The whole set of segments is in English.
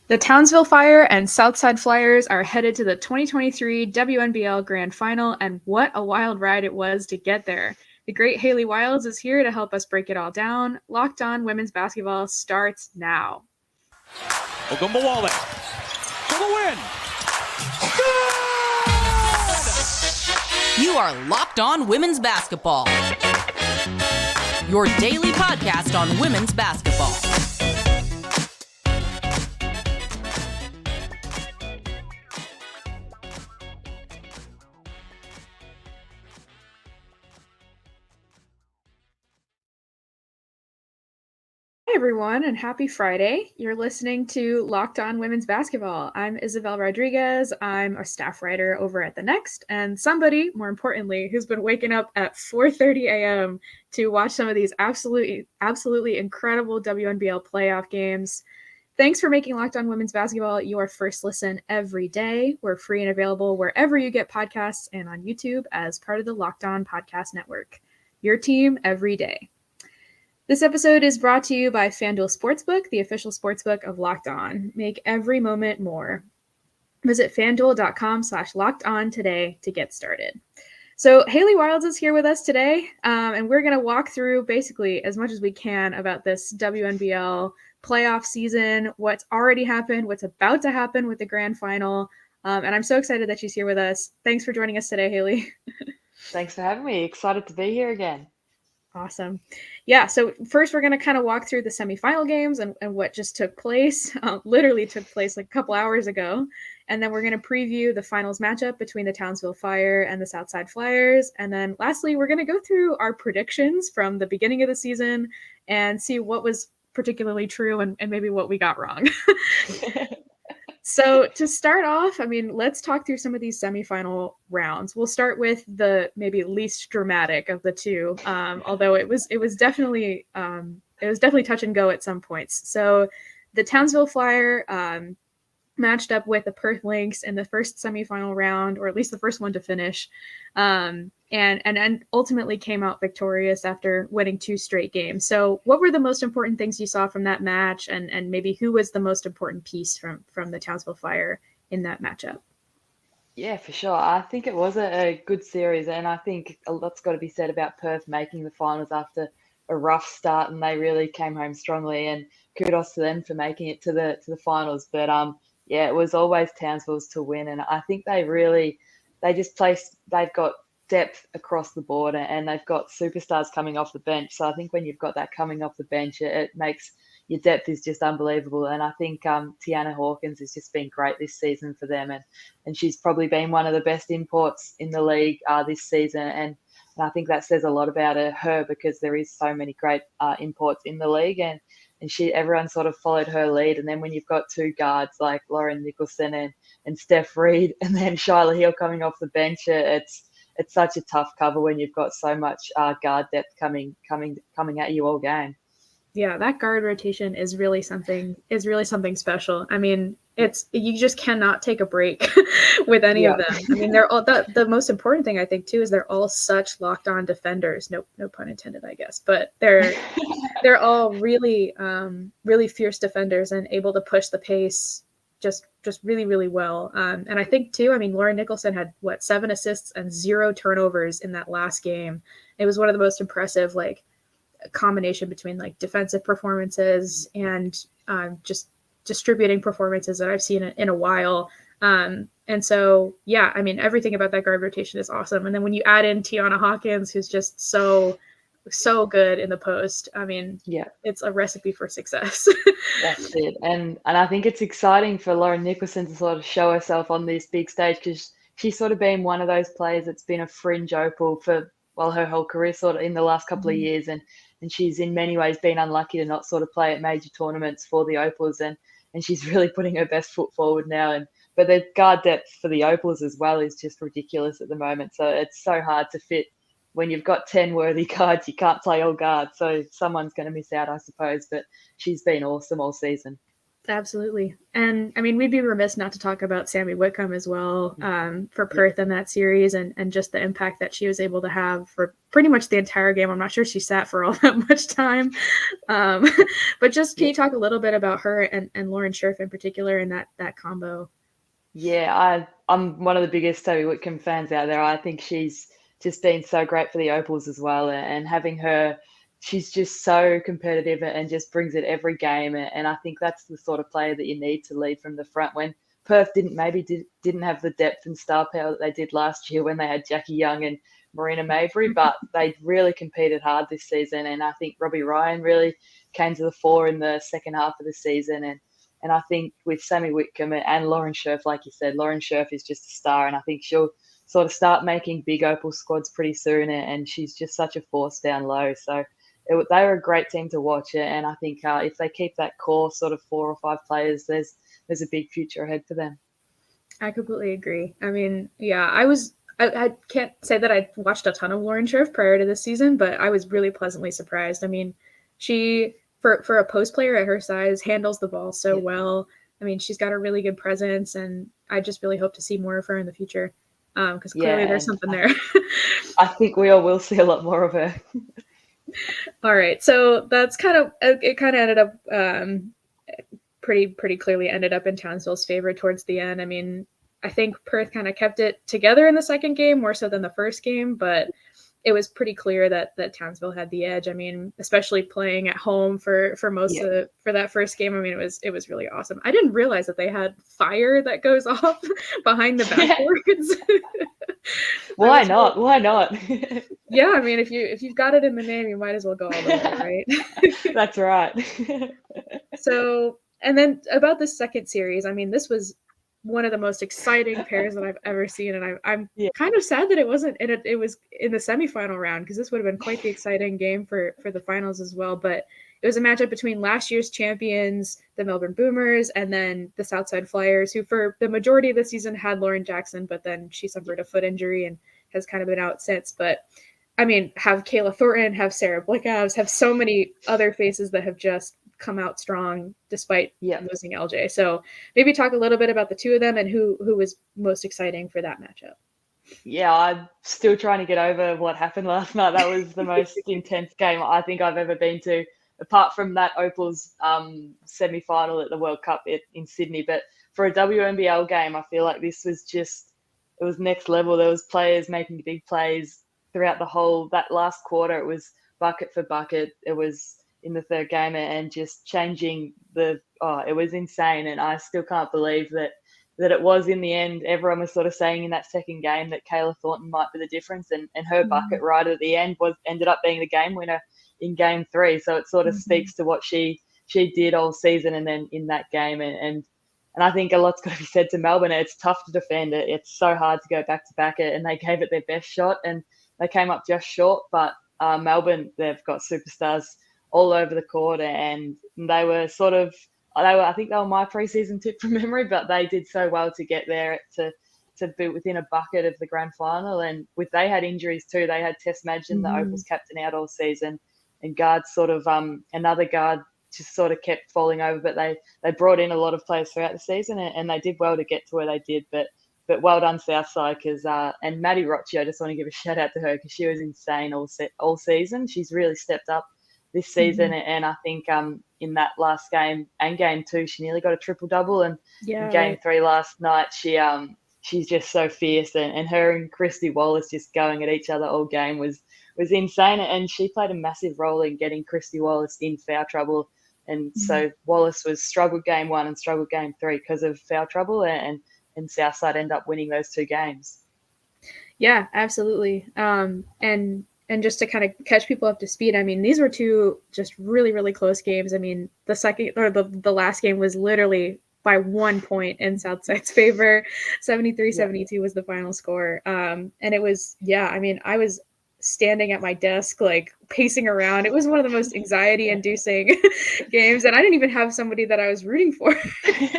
The Townsville Fire and Southside Flyers are headed to the 2023 WNBL Grand Final, and what a wild ride it was to get there. The great Hayley Wildes is here to help us break it all down. Locked On Women's Basketball starts now. Ogumbawale for the win. Good! You are Locked On Women's Basketball, your daily podcast on women's basketball. Hi, everyone, and happy Friday. You're listening to Locked On Women's Basketball. I'm Isabel Rodrigues. I'm a staff writer over at The Next, and somebody, more importantly, who's been waking up at 4:30 a.m. to watch some of these absolutely incredible WNBL playoff games. Thanks for making Locked On Women's Basketball your first listen every day. We're free and available wherever you get podcasts and on YouTube as part of the Locked On Podcast Network. Your team every day. This episode is brought to you by FanDuel Sportsbook, the official sportsbook of Locked On. Make every moment more. Visit fanduel.com/lockedon today to get started. So Hayley Wildes is here with us today, and we're going to walk through basically as much as we can about this WNBL playoff season, what's already happened, what's about to happen with the grand final, and I'm so excited that she's here with us. Thanks for joining us today, Hayley. Thanks for having me. Excited to be here again. Awesome. Yeah, so first we're going to kind of walk through the semifinal games and what just took place, literally took place like a couple hours ago. And then we're going to preview the finals matchup between the Townsville Fire and the Southside Flyers. And then lastly, we're going to go through our predictions from the beginning of the season and see what was particularly true and maybe what we got wrong. So to start off, I mean, let's talk through some of these semifinal rounds. We'll start with the maybe least dramatic of the two, although it was definitely touch and go at some points. So the Townsville Flyer matched up with the Perth Lynx in the first semifinal round, or at least the first one to finish, and ultimately came out victorious after winning 2 straight games. So what were the most important things you saw from that match, and maybe who was the most important piece from the Townsville Fire in that matchup? Yeah, for sure. I think it was a good series, and I think a lot's got to be said about Perth making the finals after a rough start, and they really came home strongly, and kudos to them for making it to the finals. But yeah, it was always Townsville's to win, and I think they've got depth across the board, and they've got superstars coming off the bench. So I think when you've got that coming off the bench, it makes your depth is just unbelievable. And I think Tiana Hawkins has just been great this season for them, and she's probably been one of the best imports in the league this season. And I think that says a lot about her because there is so many great imports in the league, and everyone sort of followed her lead. And then when you've got 2 guards like Lauren Nicholson and Steph Reed, and then Shyla Hill coming off the bench, it's such a tough cover when you've got so much guard depth coming at you all game. Yeah, that guard rotation is really something special. I mean, you just cannot take a break with any of them. I mean, they're all the most important thing I think too is they're all such locked on defenders. No pun intended, I guess, but they're all really fierce defenders and able to push the pace just really, really well. And I think too, I mean, Lauren Nicholson had 7 assists and 0 turnovers in that last game. It was one of the most impressive combination between defensive performances and just distributing performances that I've seen in a while. And so, yeah, I mean, everything about that guard rotation is awesome. And then when you add in Tiana Hawkins, who's just so good in the post, I mean, yeah, it's a recipe for success. That's it. And I think it's exciting for Lauren Nicholson to sort of show herself on this big stage, because she's sort of been one of those players that's been a fringe opal for her whole career sort of in the last couple of years, and she's in many ways been unlucky to not sort of play at major tournaments for the Opals, and she's really putting her best foot forward now. But the guard depth for the Opals as well is just ridiculous at the moment. So it's so hard to fit when you've got 10 worthy guards. You can't play all guards, so someone's going to miss out, I suppose. But she's been awesome all season. Absolutely. And I mean, we'd be remiss not to talk about Sammy Whitcomb as well, for Perth in that series, and just the impact that she was able to have for pretty much the entire game. I'm not sure she sat for all that much time. But just can you talk a little bit about her and Lauren Scherf in particular and that combo? Yeah, I'm one of the biggest Toby Whitcomb fans out there. I think she's just been so great for the Opals as well, and having her, she's just so competitive and just brings it every game. And I think that's the sort of player that you need to lead from the front. When Perth didn't have the depth and star power that they did last year when they had Jackie Young and Marina Mabry, but they really competed hard this season. And I think Robbie Ryan really came to the fore in the second half of the season. And I think with Sammy Whitcomb and Lauren Scherf, like you said, Lauren Scherf is just a star, and I think she'll sort of start making big Opal squads pretty soon, and she's just such a force down low. So they were a great team to watch, and I think if they keep that core sort of 4 or 5 players, there's a big future ahead for them. I completely agree. I mean, yeah, I can't say that I watched a ton of Lauren Scherf prior to this season, but I was really pleasantly surprised. I mean, she, for a post player at her size, handles the ball so well. I mean, she's got a really good presence, and I just really hope to see more of her in the future, because clearly there's something there. I think we all will see a lot more of her. All right, so that's kind of ended up pretty clearly ended up in Townsville's favor towards the end. I mean, I think Perth kind of kept it together in the second game more so than the first game, but it was pretty clear that Townsville had the edge. I mean, especially playing at home for that first game. I mean, it was really awesome. I didn't realize that they had fire that goes off behind the backboards. Why not? Why not? Yeah, I mean, if you've got it in the name, you might as well go all the way, right? That's right. So, and then about the second series, I mean, this was one of the most exciting pairs that I've ever seen, and I'm kind of sad that it wasn't it was in the semifinal round, because this would have been quite the exciting game for the finals as well. But it was a matchup between last year's champions, the Melbourne Boomers, and then the Southside Flyers, who for the majority of the season had Lauren Jackson, but then she suffered a foot injury and has kind of been out since. But I mean, have Kayla Thornton, have Sarah Blickavs, have so many other faces that have just come out strong despite losing LJ. So maybe talk a little bit about the two of them and who was most exciting for that matchup. Yeah, I'm still trying to get over what happened last night. That was the most intense game I think I've ever been to, apart from that Opals semi-final at the World Cup in Sydney. But for a WNBL game, I feel like this was it was next level. There was players making big plays throughout that last quarter. It was bucket for bucket. It was in the third game and just changing it was insane. And I still can't believe that it was in the end. Everyone was sort of saying in that second game that Kayla Thornton might be the difference, and her bucket right at the end ended up being the game winner in game 3. So it sort of speaks to what she did all season, and then in that game. And I think a lot's got to be said to Melbourne. It's tough to defend it. It's so hard to go back to back it, and they gave it their best shot, and they came up just short. But Melbourne, they've got superstars all over the court, and they were I think they were my preseason tip from memory, but they did so well to get there to be within a bucket of the grand final. And they had injuries too. They had Tess Madgen, the Opals captain, out all season, and guards another guard just sort of kept falling over, but they brought in a lot of players throughout the season, and they did well to get to where they did. But well done Southside, and Maddie Rocci, I just want to give a shout out to her because she was insane all season. She's really stepped up this season, and I think in that last game and game 2, she nearly got a triple-double, and in game 3 last night, she's just so fierce, and her and Christy Wallace just going at each other all game was insane, and she played a massive role in getting Christy Wallace in foul trouble, and so Wallace was struggled game 1 and struggled game 3 because of foul trouble, and Southside end up winning those 2 games. Yeah, absolutely. And just to kind of catch people up to speed, I mean, these were 2 just really, really close games. I mean, the second or the last game was literally by 1 point in Southside's favor. 73-72 was the final score. And it was, I mean, I was standing at my desk, like pacing around. It was one of the most anxiety inducing games. And I didn't even have somebody that I was rooting for.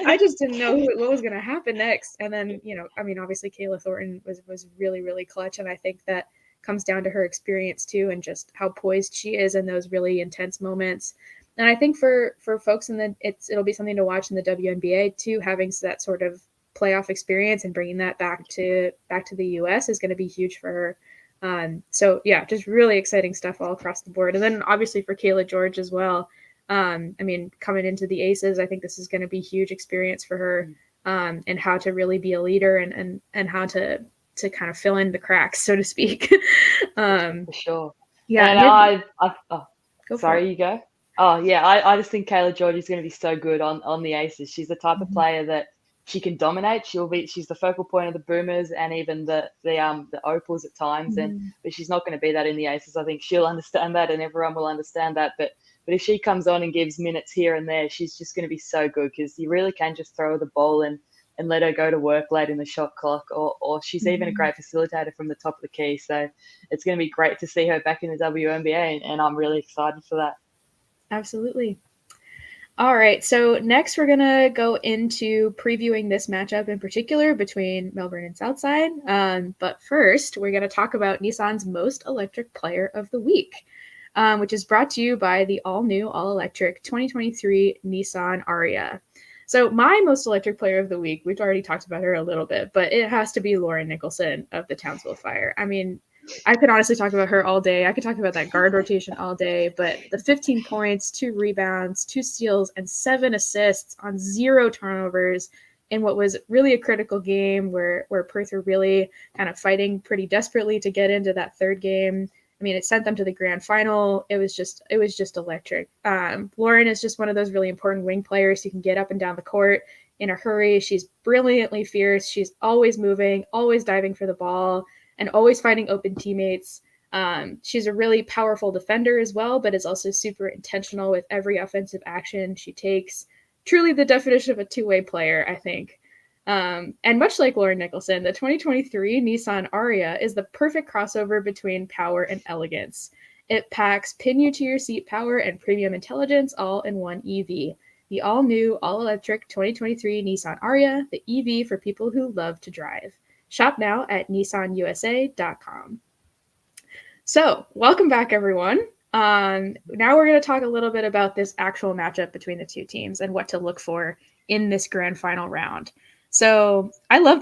I just didn't know what was going to happen next. And then, I mean, obviously Kayla Thornton was really, really clutch. And I think that comes down to her experience too, and just how poised she is in those really intense moments. And I think for folks it'll be something to watch in the WNBA too, having that sort of playoff experience and bringing that back to the US is going to be huge for her. So yeah, just really exciting stuff all across the board. And then obviously for Kayla George as well. I mean, coming into the Aces, I think this is going to be huge experience for her, and how to really be a leader and how to kind of fill in the cracks, so to speak. For sure. Yeah. And Go sorry, for it. you go. Oh yeah, I just think Kayla George is going to be so good on the Aces. She's the type of player that she can dominate. She's the focal point of the Boomers and even the Opals at times. But she's not going to be that in the Aces. I think she'll understand that, and everyone will understand that. But if she comes on and gives minutes here and there, she's just going to be so good, because you really can just throw her the ball and let her go to work late in the shot clock, or she's even a great facilitator from the top of the key. So it's going to be great to see her back in the WNBA, and I'm really excited for that. Absolutely. All right, so next we're going to go into previewing this matchup in particular between Melbourne and Southside. But first, we're going to talk about Nissan's Most Electric Player of the Week, which is brought to you by the all-new, all-electric 2023 Nissan Ariya. So my Most Electric Player of the Week, we've already talked about her a little bit, but it has to be Lauren Nicholson of the Townsville Fire. I mean, I could honestly talk about her all day. I could talk about that guard rotation all day, but the 15 points, 2 rebounds, 2 steals, and 7 assists on 0 turnovers in what was really a critical game where Perth were really kind of fighting pretty desperately to get into that third game. I mean, it sent them to the grand final. It was just electric. Lauren is just one of those really important wing players who can get up and down the court in a hurry. She's brilliantly fierce. She's always moving, always diving for the ball, and always finding open teammates. She's a really powerful defender as well, but is also super intentional with every offensive action she takes. Truly the definition of a two-way player, I think. And much like Lauren Nicholson, the 2023 Nissan Ariya is the perfect crossover between power and elegance. It packs pin-you-to-your-seat power and premium intelligence all in one EV. The all-new, all-electric 2023 Nissan Ariya, the EV for people who love to drive. Shop now at nissanusa.com. So, welcome back, everyone. Now we're going to talk a little bit about this actual matchup between the two teams and what to look for in this grand final round. So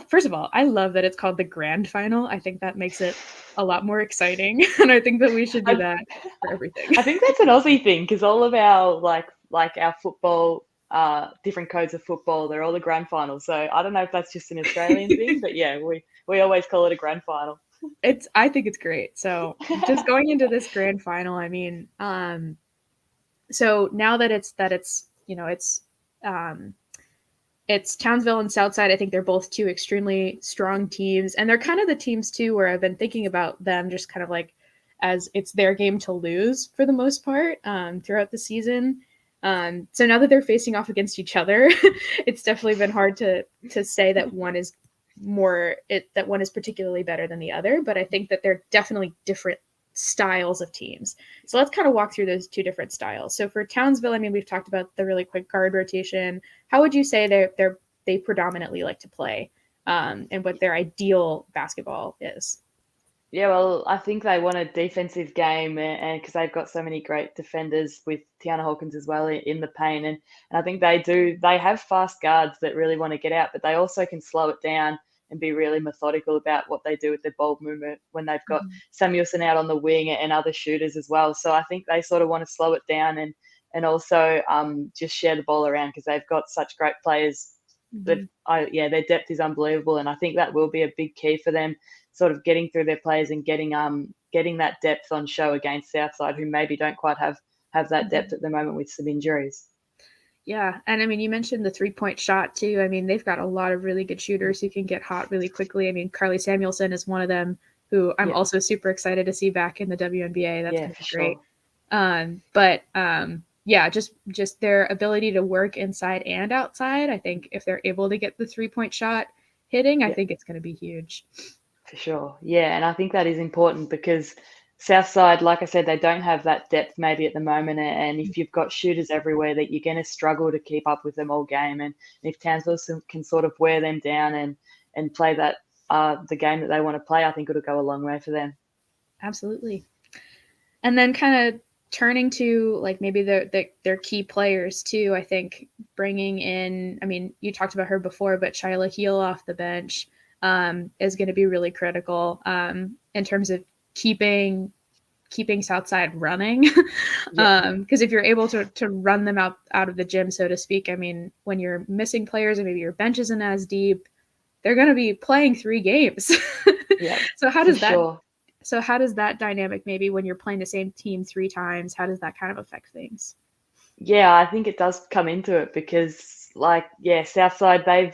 first of all, I love that it's called the grand final. I think that makes it a lot more exciting. And I think that we should do that for everything. I think that's an Aussie thing, because all of our like our football, different codes of football, they're all the grand final. So I don't know if that's just an Australian thing, but yeah, we always call it a grand final. I think it's great. So just going into this grand final, I mean, so now that it's Townsville and Southside. I think they're both two extremely strong teams. And they're kind of the teams, too, where I've been thinking about them just kind of like as it's their game to lose for the most part throughout the season. So now that they're facing off against each other, it's definitely been hard to say that one is that one is particularly better than the other. But I think that they're definitely different styles of teams. So let's kind of walk through those two different styles. So for Townsville, I mean, we've talked about the really quick guard rotation. How would you say they predominantly like to play, and what their ideal basketball is? Yeah, well, I think they want a defensive game, and because they've got so many great defenders with Tiana Hawkins as well in the paint, and I think they have fast guards that really want to get out, but they also can slow it down and be really methodical about what they do with their ball movement when they've got Samuelson out on the wing and other shooters as well. So I think they sort of want to slow it down and also just share the ball around, because they've got such great players. Their depth is unbelievable, and I think that will be a big key for them, sort of getting through their players and getting that depth on show against Southside, who maybe don't quite have that depth at the moment with some injuries. Yeah, and I mean, you mentioned the 3-point shot too. I mean, they've got a lot of really good shooters who can get hot really quickly. I mean, Carly Samuelson is one of them, who I'm also super excited to see back in the WNBA. That's going to be great. Just their ability to work inside and outside. I think if they're able to get the 3-point shot hitting, I think it's going to be huge. For sure. Yeah, and I think that is important, because Southside, like I said, they don't have that depth maybe at the moment, and if you've got shooters everywhere, that you're going to struggle to keep up with them all game. And if Townsville can sort of wear them down and play that the game that they want to play, I think it'll go a long way for them. Absolutely. And then kind of turning to like maybe their key players too, I think bringing in, I mean, you talked about her before, but Shyla Heel off the bench is going to be really critical in terms of keeping Southside running. Because if you're able to run them out of the gym, so to speak, I mean, when you're missing players and maybe your bench isn't as deep, they're going to be playing 3 games. Yeah. So how does that Sure. so how does that dynamic, maybe when you're playing the same team 3 times, how does that kind of affect things? Yeah, I think it does come into it because, like, yeah, Southside, they've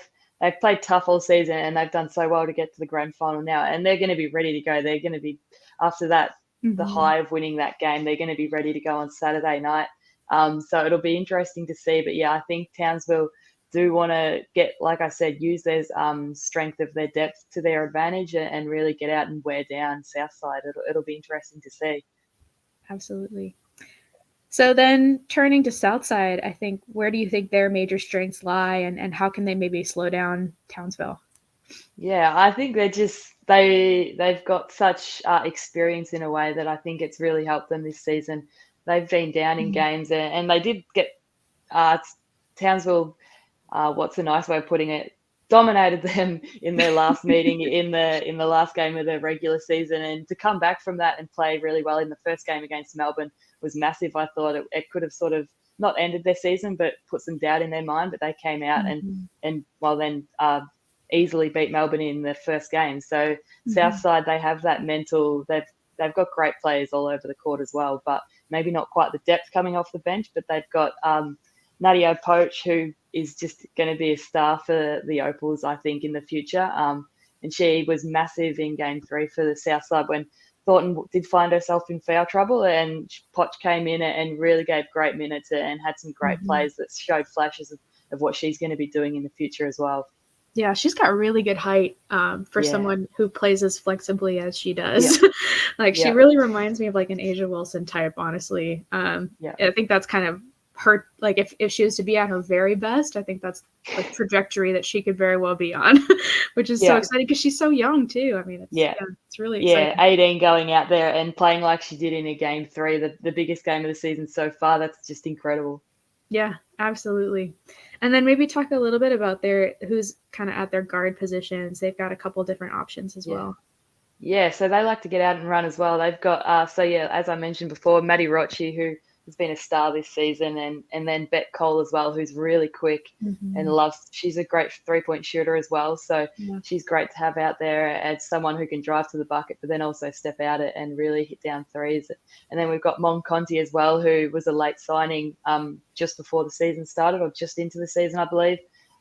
played tough all season and they've done so well to get to the grand final now, and they're going to be ready to go. They're going to be, after that, the high of winning that game, they're going to be ready to go on Saturday night. So it'll be interesting to see. But yeah, I think Townsville do want to get, like I said, use their strength of their depth to their advantage and really get out and wear down Southside. It'll be interesting to see. Absolutely. So then turning to Southside, I think, where do you think their major strengths lie, and how can they maybe slow down Townsville? Yeah, I think they've got such experience in a way that I think it's really helped them this season. They've been down in games and they did get Townsville. What's a nice way of putting it? Dominated them in their last meeting in the last game of the regular season, and to come back from that and play really well in the first game against Melbourne was massive. I thought it could have sort of not ended their season, but put some doubt in their mind. But they came out and well then easily beat Melbourne in the first game. So Southside, they have that mental. They've got great players all over the court as well, but maybe not quite the depth coming off the bench. But they've got Nadia Poach, who is just going to be a star for the Opals, I think, in the future. And she was massive in Game 3 for the Southside when Thornton did find herself in foul trouble, and Poch came in and really gave great minutes and had some great plays that showed flashes of what she's going to be doing in the future as well. Yeah, she's got really good height for someone who plays as flexibly as she does. She really reminds me of like an Asia Wilson type, honestly. I think that's kind of her, like if she was to be at her very best, I think that's the trajectory that she could very well be on, which is so exciting because she's so young too. I mean, it's really exciting. 18 going out there and playing like she did in a Game 3, the biggest game of the season so far. That's just incredible. Yeah, absolutely. And then maybe talk a little bit about who's kind of at their guard positions. They've got a couple different options as well. Yeah, so they like to get out and run as well. They've got, as I mentioned before, Maddie Rocci, who has been a star this season, and then Bet Cole as well, who's really quick and she's a great 3-point shooter as well. So she's great to have out there as someone who can drive to the bucket, but then also step out and really hit down threes. And then we've got Mon Conti as well, who was a late signing just before the season started, or just into the season, I believe.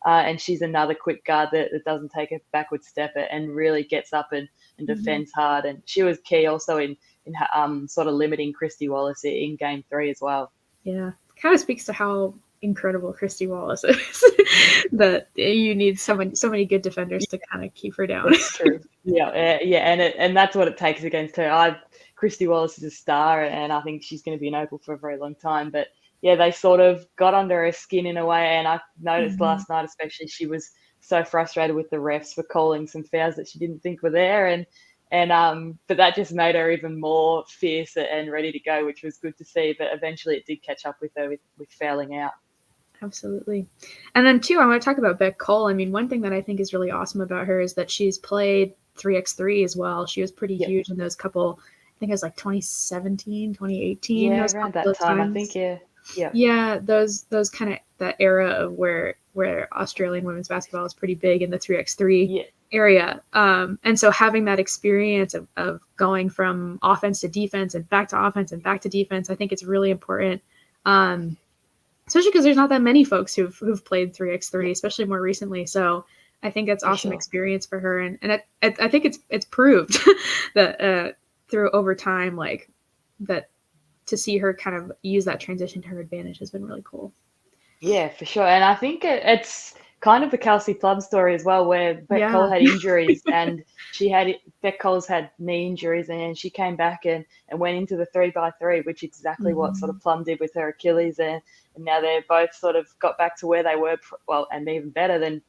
And she's another quick guard that doesn't take a backward step and really gets up and defends hard. And she was key also in sort of limiting Christy Wallace in Game 3 as well. Yeah, kind of speaks to how incredible Christy Wallace is. That you need so many good defenders to kind of keep her down. That's true. And that's what it takes against her. Christy Wallace is a star, and I think she's going to be an Opal for a very long time. But yeah, they sort of got under her skin in a way, and I noticed last night especially she was so frustrated with the refs for calling some fouls that she didn't think were there, but that just made her even more fierce and ready to go, which was good to see. But eventually it did catch up with her with fouling out. Absolutely. And then too, I want to talk about Beck Cole. I mean, one thing that I think is really awesome about her is that she's played 3x3 as well. She was pretty huge in those couple, I think it was like 2017, 2018. Yeah, around that time, I think, Yeah, those kind of that era of where Australian women's basketball is pretty big in the 3x3 area. And so having that experience of going from offense to defense and back to offense and back to defense, I think it's really important. Especially because there's not that many folks who've played 3x3, especially more recently. So I think that's awesome experience for her. And I think it's proved that through over time, like that, to see her kind of use that transition to her advantage has been really cool. Yeah, for sure. And I think it's kind of the Kelsey Plum story as well, where Beck Cole had injuries and Beck Cole's had knee injuries, and she came back and went into the 3x3, which is exactly what sort of Plum did with her Achilles. And now they're both sort of got back to where they were, and even better than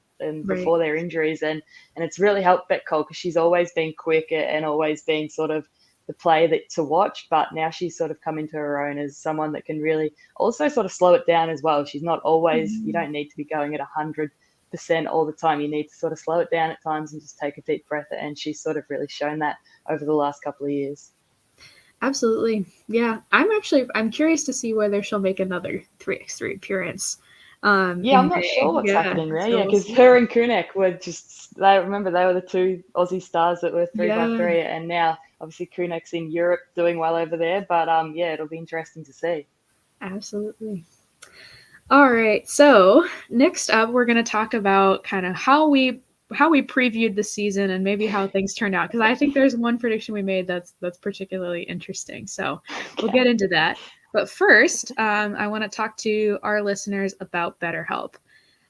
before their injuries. And it's really helped Beck Cole because she's always been quick and always been sort of the play that to watch, but now she's sort of come into her own as someone that can really also sort of slow it down as well. She's not always, you don't need to be going at 100% all the time. You need to sort of slow it down at times and just take a deep breath. And she's sort of really shown that over the last couple of years. Absolutely. Yeah. I'm curious to see whether she'll make another 3x3 appearance. I'm not sure what's happening there. So because her and Kunek were they were the two Aussie stars that were 3x3, and now obviously Kunek's in Europe doing well over there. But it'll be interesting to see. Absolutely. All right. So next up, we're going to talk about kind of how we previewed the season and maybe how things turned out, because I think there's one prediction we made that's particularly interesting. So we'll get into that. But first, I want to talk to our listeners about BetterHelp.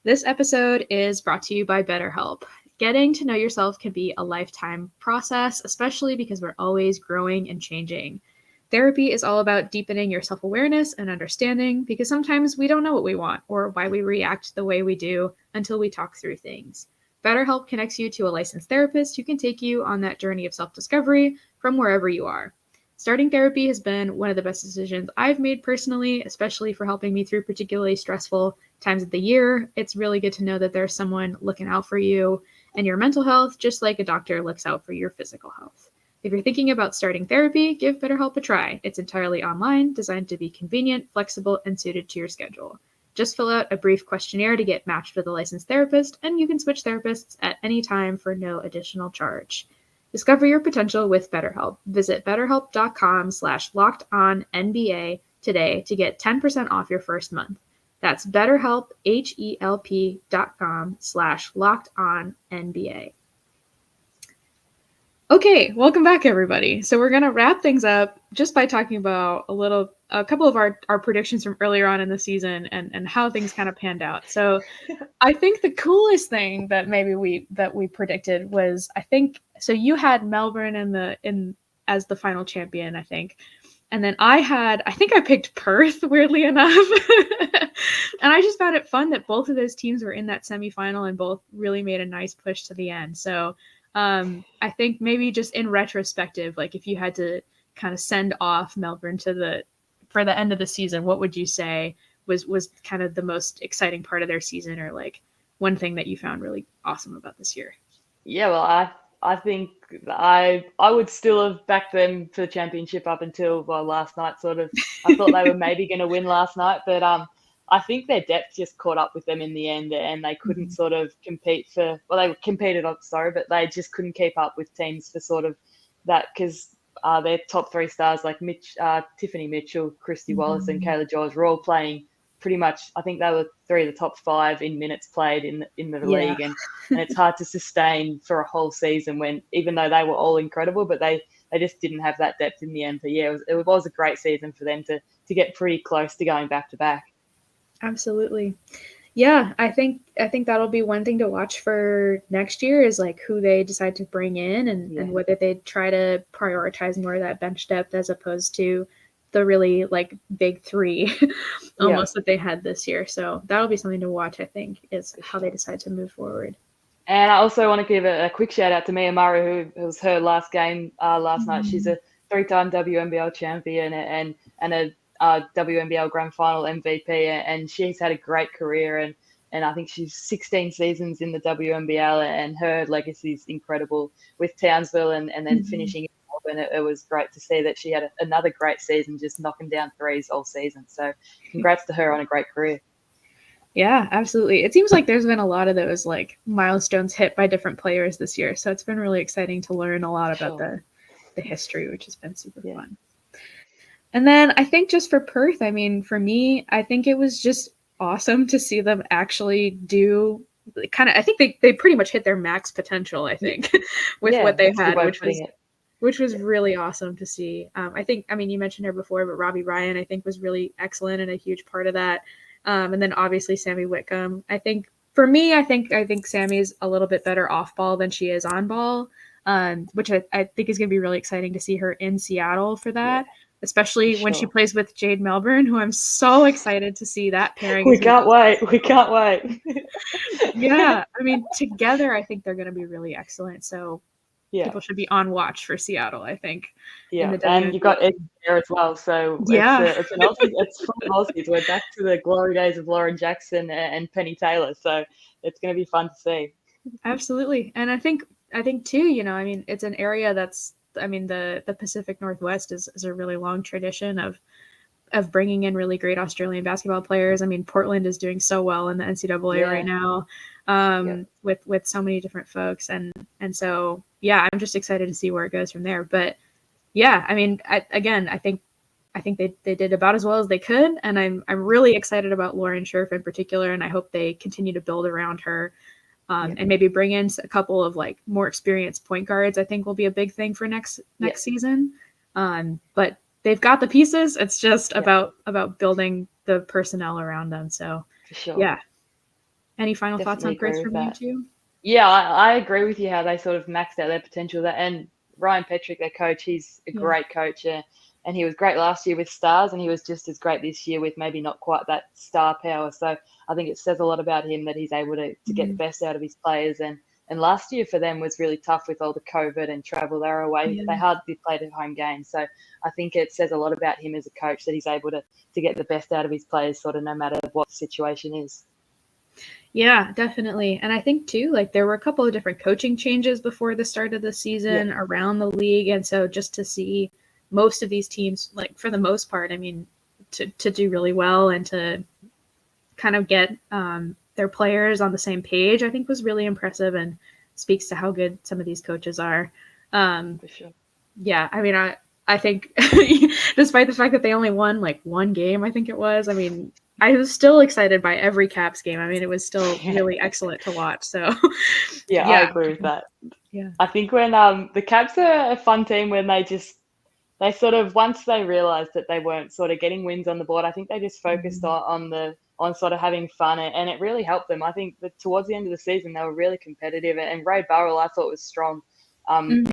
This episode is brought to you by BetterHelp. Getting to know yourself can be a lifetime process, especially because we're always growing and changing. Therapy is all about deepening your self-awareness and understanding, because sometimes we don't know what we want or why we react the way we do until we talk through things. BetterHelp connects you to a licensed therapist who can take you on that journey of self-discovery from wherever you are. Starting therapy has been one of the best decisions I've made personally, especially for helping me through particularly stressful times of the year. It's really good to know that there's someone looking out for you and your mental health, just like a doctor looks out for your physical health. If you're thinking about starting therapy, give BetterHelp a try. It's entirely online, designed to be convenient, flexible, and suited to your schedule. Just fill out a brief questionnaire to get matched with a licensed therapist, and you can switch therapists at any time for no additional charge. Discover your potential with BetterHelp. Visit betterhelp.com/lockedonnba today to get 10% off your first month. That's BetterHelp, HELP.com/lockedonnba. Okay, welcome back, everybody. So we're going to wrap things up just by talking about a couple of our predictions from earlier on in the season and how things kind of panned out. So I think the coolest thing that we predicted was, so you had Melbourne as the final champion, I think. And then I picked Perth, weirdly enough. And I just found it fun that both of those teams were in that semifinal and both really made a nice push to the end. So I think maybe just in retrospective, like if you had to kind of send off Melbourne for the end of the season, what would you say was kind of the most exciting part of their season, or like one thing that you found really awesome about this year? Yeah, well, I think I would still have backed them for the championship up until last night. Sort of, I thought they were maybe going to win last night, but I think their depth just caught up with them in the end, and they couldn't sort of compete they competed, but they just couldn't keep up with teams for sort of that, because their top three stars like Tiffany Mitchell, Christy Wallace, and Kayla George were all playing pretty much. I think they were three of the top five in minutes played in the league, and it's hard to sustain for a whole season when, even though they were all incredible, but they just didn't have that depth in the end. But yeah, it was a great season for them to get pretty close to going back to back. Absolutely. Yeah, I think that'll be one thing to watch for next year, is like who they decide to bring in and whether they try to prioritize more of that bench depth as opposed to the really like big three almost that they had this year. So that'll be something to watch, I think, is how they decide to move forward. And I also want to give a quick shout out to Mia Murray, who was her last game last night. She's a 3-time WNBL champion and a WNBL Grand Final MVP, and she's had a great career, and I think she's 16 seasons in the WNBL, and her legacy is incredible with Townsville and then finishing in Melbourne. It was great to see that she had another great season, just knocking down threes all season. So congrats to her on a great career. Yeah, absolutely. It seems like there's been a lot of those like milestones hit by different players this year, so it's been really exciting to learn a lot about the history, which has been super fun. And then I think just for Perth, I mean, for me, I think it was just awesome to see them actually do kind of, I think they pretty much hit their max potential, I think, with what they had, which was really awesome to see. I mean, you mentioned her before, but Robbie Ryan, I think, was really excellent and a huge part of that. And then obviously Sammy Whitcomb. I think for me, I think Sammy's a little bit better off ball than she is on ball, which I think is going to be really exciting to see her in Seattle for that. Especially when she plays with Jade Melbourne, who I'm so excited to see that pairing. We can't wait. Yeah. I mean, together, I think they're going to be really excellent. So, people should be on watch for Seattle, I think. Yeah, in the and you've got WNBA. Ed there as well, so Yeah. it's an Aussie, it's full of Aussies. We're back to the glory days of Lauren Jackson and Penny Taylor, so it's going to be fun to see. Absolutely. And I think too, you know, I mean, it's an area that's, I mean, the Pacific Northwest is a really long tradition of bringing in really great Australian basketball players. I mean, Portland is doing so well in the NCAA right now, with so many different folks, and so yeah, I'm just excited to see where it goes from there. But yeah, I mean, I think they did about as well as they could, and I'm really excited about Lauren Scherf in particular, and I hope they continue to build around her. And maybe bring in a couple of like more experienced point guards. I think will be a big thing for next season. But they've got the pieces. It's just about building the personnel around them. So For sure. Yeah. Any final thoughts on Grace agree with from you that. two? Yeah, I agree with you how they sort of maxed out their potential. And Ryan Petrick, their coach, he's a great coach, and he was great last year with stars, and he was just as great this year with maybe not quite that star power. So I think it says a lot about him that he's able to get the best out of his players. And last year for them was really tough with all the COVID and travel. They were away. They hardly played at home games. So I think it says a lot about him as a coach that he's able to get the best out of his players, sort of no matter what the situation is. Yeah, definitely. And I think too, like there were a couple of different coaching changes before the start of the season around the league. And so just to see most of these teams, like for the most part, I mean, to do really well and to kind of get their players on the same page, I think was really impressive and speaks to how good some of these coaches are. For sure. Yeah, I mean, I think despite the fact that they only won like one game, I think it was, I mean, I was still excited by every Caps game. I mean, it was still really excellent to watch. So yeah, I agree with that. Yeah. I think when the Caps are a fun team when they sort of, once they realized that they weren't sort of getting wins on the board, I think they just focused on sort of having fun, and it really helped them. I think that towards the end of the season, they were really competitive, and Ray Burrell, I thought, was strong.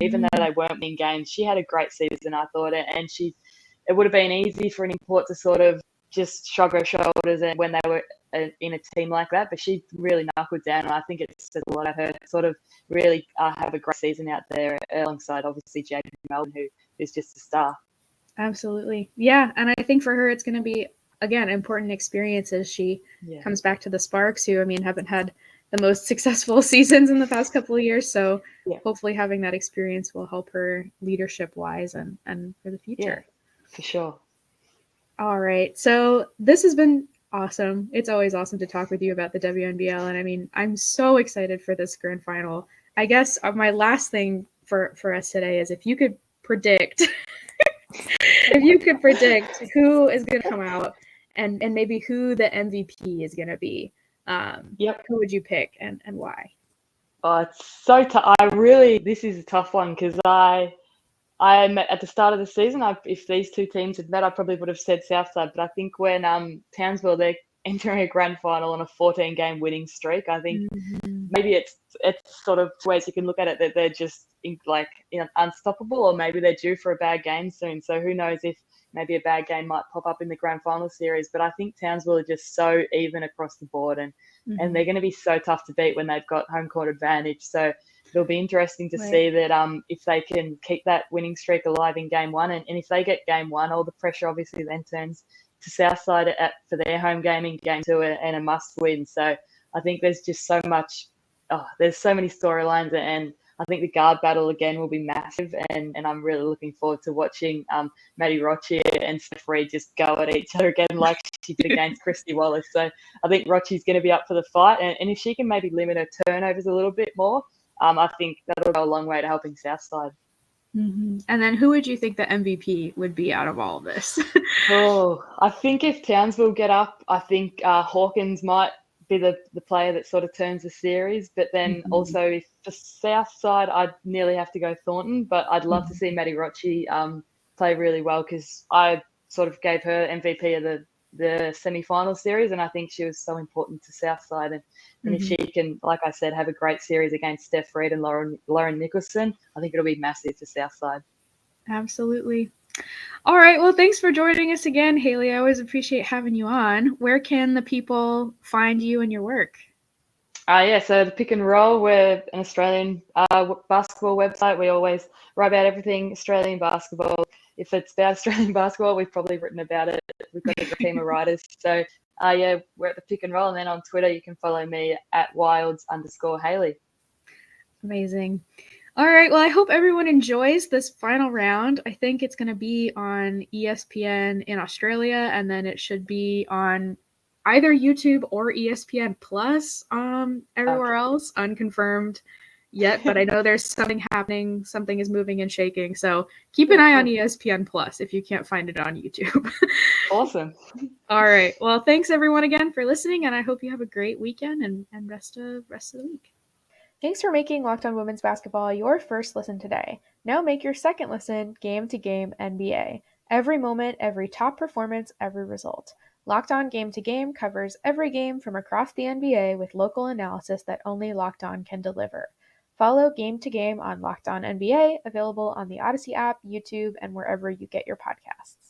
Even though they weren't winning games, she had a great season, I thought, and it would have been easy for an import to sort of just shrug her shoulders and when they were in a team like that, but she really knuckled down, and I think it says a lot about her to sort of really have a great season out there alongside obviously Jade Melbourne, who is just a star. Absolutely. Yeah, and I think for her it's going to be, again, important experience as she comes back to the Sparks, who, I mean, haven't had the most successful seasons in the past couple of years, so hopefully having that experience will help her leadership-wise and for the future. Yeah, for sure. All right. So this has been awesome. It's always awesome to talk with you about the WNBL. And I mean, I'm so excited for this grand final. I guess my last thing for us today is if you could predict, who is going to come out and maybe who the MVP is going to be. Who would you pick and why? Oh, it's so tough. This is a tough one because I'm at the start of the season. If these two teams had met, I probably would have said Southside. But I think when Townsville, they're entering a grand final on a 14-game winning streak, I think maybe it's sort of ways you can look at it that they're just unstoppable, or maybe they're due for a bad game soon. So who knows if maybe a bad game might pop up in the grand final series. But I think Townsville are just so even across the board, and they're going to be so tough to beat when they've got home court advantage. So it'll be interesting to see that if they can keep that winning streak alive in game one. And if they get game one, all the pressure obviously then turns to Southside for their home game in game two and a must win. So I think there's just so much, there's so many storylines, and I think the guard battle again will be massive. And I'm really looking forward to watching Maddie Rochi and Steph Reid just go at each other again like she did against Christy Wallace. So I think Rochi's going to be up for the fight. And if she can maybe limit her turnovers a little bit more, I think that'll go a long way to helping Southside. And then who would you think the MVP would be out of all of this? I think if Townsville get up, I think Hawkins might be the player that sort of turns the series. But then also if for Southside, I'd nearly have to go Thornton. But I'd love to see Maddie Rochi play really well because I sort of gave her MVP of the semi-final series, and I think she was so important to Southside. And if she can, like I said, have a great series against Steph Reid and Lauren Nicholson, I think it'll be massive for Southside. Absolutely. All right. Well, thanks for joining us again, Hayley. I always appreciate having you on. Where can the people find you and your work? So the Pick and Roll, we're an Australian basketball website. We always write about everything Australian basketball. If it's about Australian basketball, we've probably written about it. We've got a great team of writers. So we're at the Pick and Roll. And then on Twitter, you can follow me at wildes_Hayley. Amazing. All right. Well, I hope everyone enjoys this final round. I think it's going to be on ESPN in Australia, and then it should be on either YouTube or ESPN Plus. Everywhere else, unconfirmed yet, but I know there's something happening. Something is moving and shaking. So keep an eye on ESPN Plus if you can't find it on YouTube. Awesome. All right. Well, thanks everyone again for listening, and I hope you have a great weekend and rest of the week. Thanks for making Locked On Women's Basketball your first listen today. Now make your second listen Game to Game NBA. Every moment, every top performance, every result. Locked On Game to Game covers every game from across the NBA with local analysis that only Locked On can deliver. Follow Game to Game on Locked On NBA, available on the Odyssey app, YouTube, and wherever you get your podcasts.